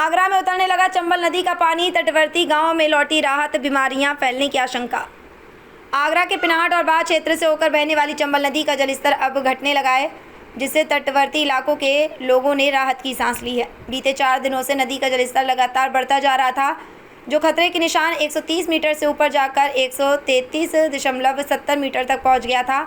आगरा में उतरने लगा चंबल नदी का पानी, तटवर्ती गांवों में लौटी राहत, बीमारियां फैलने की आशंका। आगरा के पिनाहट और बाढ़ क्षेत्र से होकर बहने वाली चंबल नदी का जलस्तर अब घटने लगा है, जिससे तटवर्ती इलाकों के लोगों ने राहत की सांस ली है। बीते 4 दिनों से नदी का जलस्तर लगातार बढ़ता जा रहा था, जो खतरे के निशान 130 मीटर से ऊपर जाकर 133.70 मीटर तक पहुंच गया था।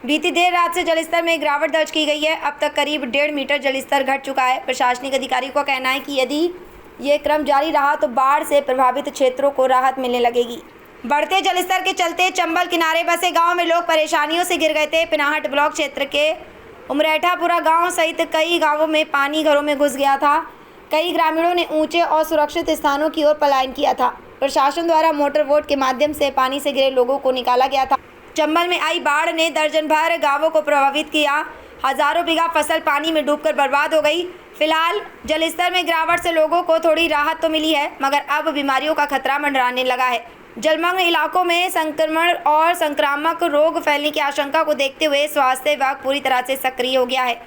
बीती देर रात से जलस्तर में गिरावट दर्ज की गई है। अब तक करीब 1.5 मीटर जलस्तर घट चुका है। प्रशासनिक अधिकारियों का कहना है कि यदि ये क्रम जारी रहा तो बाढ़ से प्रभावित क्षेत्रों को राहत मिलने लगेगी। बढ़ते जलस्तर के चलते चंबल किनारे बसे गांव में लोग परेशानियों से घिर गए थे। पिनाहट ब्लॉक क्षेत्र के उमरैठापुरा गांव सहित कई गांवों में पानी घरों में घुस गया था। कई ग्रामीणों ने ऊंचे और सुरक्षित स्थानों की ओर पलायन किया था। प्रशासन द्वारा मोटर बोट के माध्यम से पानी से घिरे लोगों को निकाला गया था। चंबल में आई बाढ़ ने दर्जन भर गांवों को प्रभावित किया। हजारों बीघा फसल पानी में डूबकर बर्बाद हो गई। फिलहाल जलस्तर में गिरावट से लोगों को थोड़ी राहत तो मिली है, मगर अब बीमारियों का खतरा मंडराने लगा है। जलमग्न इलाकों में संक्रमण और संक्रामक रोग फैलने की आशंका को देखते हुए स्वास्थ्य विभाग पूरी तरह से सक्रिय हो गया है।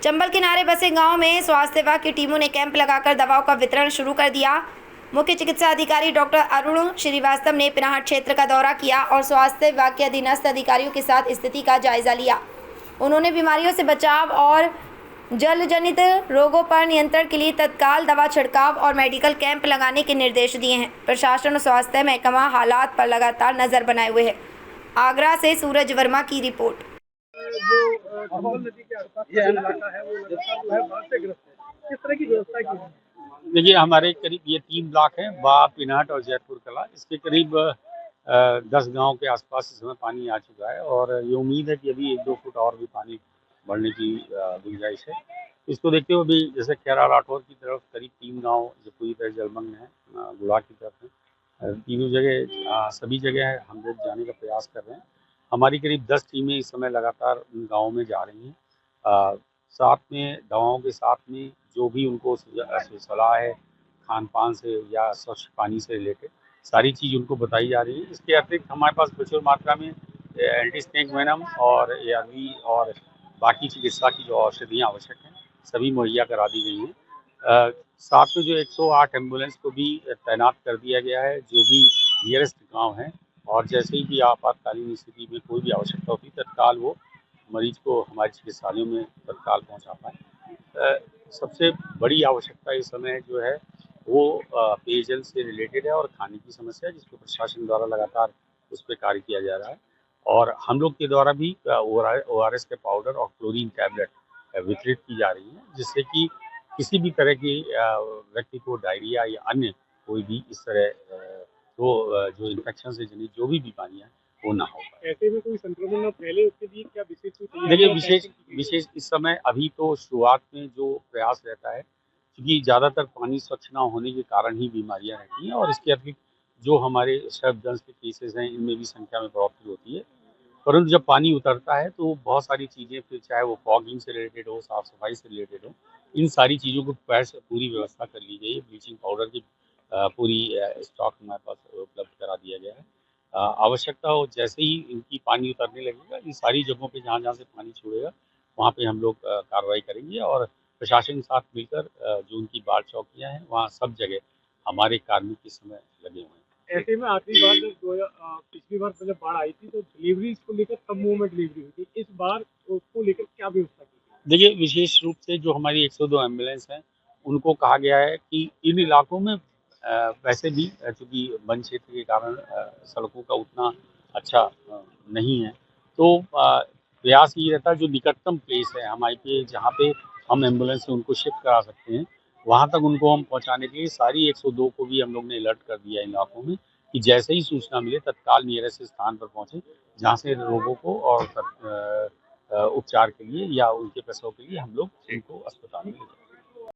चंबल किनारे बसे गांव में स्वास्थ्य विभाग की टीमों ने कैंप लगाकर दवाओं का वितरण शुरू कर दिया। मुख्य चिकित्सा अधिकारी डॉक्टर अरुण श्रीवास्तव ने पिनाहट क्षेत्र का दौरा किया और स्वास्थ्य विभाग के अधीनस्थ अधिकारियों के साथ स्थिति का जायजा लिया। उन्होंने बीमारियों से बचाव और जल जनित रोगों पर नियंत्रण के लिए तत्काल दवा छिड़काव और मेडिकल कैंप लगाने के निर्देश दिए हैं। प्रशासन और स्वास्थ्य महकमा हालात पर लगातार नजर बनाए हुए है। आगरा से सूरज वर्मा की रिपोर्ट। चंबल नदी के आसपास ये इलाका है, वो इलाका जो है बाढ़ से ग्रस्त है। किस तरह की व्यवस्था की है? देखिए, हमारे करीब ये 3 ब्लॉक हैं, बाह, पिनाहट और जयपुर कला। इसके करीब 10 गांव के आसपास इस समय पानी आ चुका है और ये उम्मीद है कि अभी 1-2 फुट और भी पानी बढ़ने की गुंजाइश है। इसको देखते हुए भी जैसे खेरा राठौर की तरफ करीब 3 गांव जो पूरी तरह जलमग्न है, गुड़ा की तरफ है। तीनों जगह सभी जगह हम लोग जाने का प्रयास कर रहे हैं। हमारी करीब 10 टीमें इस समय लगातार उन गाँवों में जा रही हैं। साथ में दवाओं के साथ में जो भी उनको सलाह है खान पान से या स्वच्छ पानी से रिलेटेड सारी चीज़ उनको बताई जा रही है। इसके अतिरिक्त हमारे पास प्रचुर मात्रा में एंटी स्नेक वेनम और ARV और बाकी चिकित्सा की जो औषधियाँ आवश्यक हैं सभी मुहैया करा दी गई हैं। साथ में जो 108 एम्बुलेंस को भी तैनात कर दिया गया है, जो भी नियरेस्ट गाँव हैं, और जैसे ही भी आपातकालीन स्थिति में कोई भी आवश्यकता होती है तत्काल वो मरीज को हमारे चिकित्सालयों में तत्काल पहुंचा पाएँ। सबसे बड़ी आवश्यकता इस समय जो है वो पेयजल से रिलेटेड है और खाने की समस्या है, जिसको प्रशासन द्वारा लगातार उस पर कार्य किया जा रहा है। और हम लोग के द्वारा भी ORS के पाउडर और क्लोरीन टैबलेट वितरित की जा रही है, जिससे कि किसी भी तरह की व्यक्ति को डायरिया या अन्य कोई भी इस तरह जो इन्फेक्शन से जनित जो भी बीमारियाँ वो ना हो पाए। ऐसे में कोई संक्रमण न फैले उसके लिए क्या विशेष देखिए, विशेष इस समय अभी तो शुरुआत में जो प्रयास रहता है, क्योंकि ज़्यादातर पानी स्वच्छ ना होने के कारण ही बीमारियां रहती हैं, और इसके अतिरिक्त जो हमारे सर्पदंश के केसेस हैं इनमें भी संख्या में बढ़ोतरी होती है। परंतु जब पानी उतरता है तो बहुत सारी चीज़ें, फिर चाहे वो फॉगिंग से रिलेटेड हो, साफ़ सफाई से रिलेटेड हो, इन सारी चीज़ों को पूरी व्यवस्था कर ली गई है। ब्लीचिंग पाउडर की पूरी स्टॉक हमारे पास उपलब्ध करा दिया गया है। आवश्यकता हो जैसे ही इनकी पानी उतरने लगेगा, इन सारी जगहों पे जहाँ से पानी छोड़ेगा वहाँ पे हम लोग कार्रवाई करेंगे, और प्रशासन के साथ मिलकर जो उनकी बाढ़ चौकियाँ हैं वहाँ सब जगह हमारे कार्मिक इस समय लगे हुए हैं। ऐसे में आखिरी बार जब पिछली बार जब बाढ़ आई थी तो डिलीवरीज को लेकर सब मुंह में डिलीवरी हुई थी। इस बार उसको लेकर क्या व्यवस्था की? देखिए, विशेष रूप से जो हमारी 102 एम्बुलेंस हैं उनको कहा गया है कि इन इलाकों में वैसे भी चूँकि वन क्षेत्र के कारण सड़कों का उतना अच्छा नहीं है, तो प्रयास ये रहता है जो निकटतम प्लेस है हमारे पे जहाँ पे हम एम्बुलेंस से उनको शिफ्ट करा सकते हैं, वहाँ तक उनको हम पहुँचाने के लिए सारी 102 को भी हम लोग ने अलर्ट कर दिया इन इलाकों में कि जैसे ही सूचना मिले तत्काल नियरेस्ट स्थान पर पहुँचे, जहाँ से लोगों को और उपचार के लिए या उनके प्रसव के लिए हम लोग उनको अस्पताल में ले जाएं।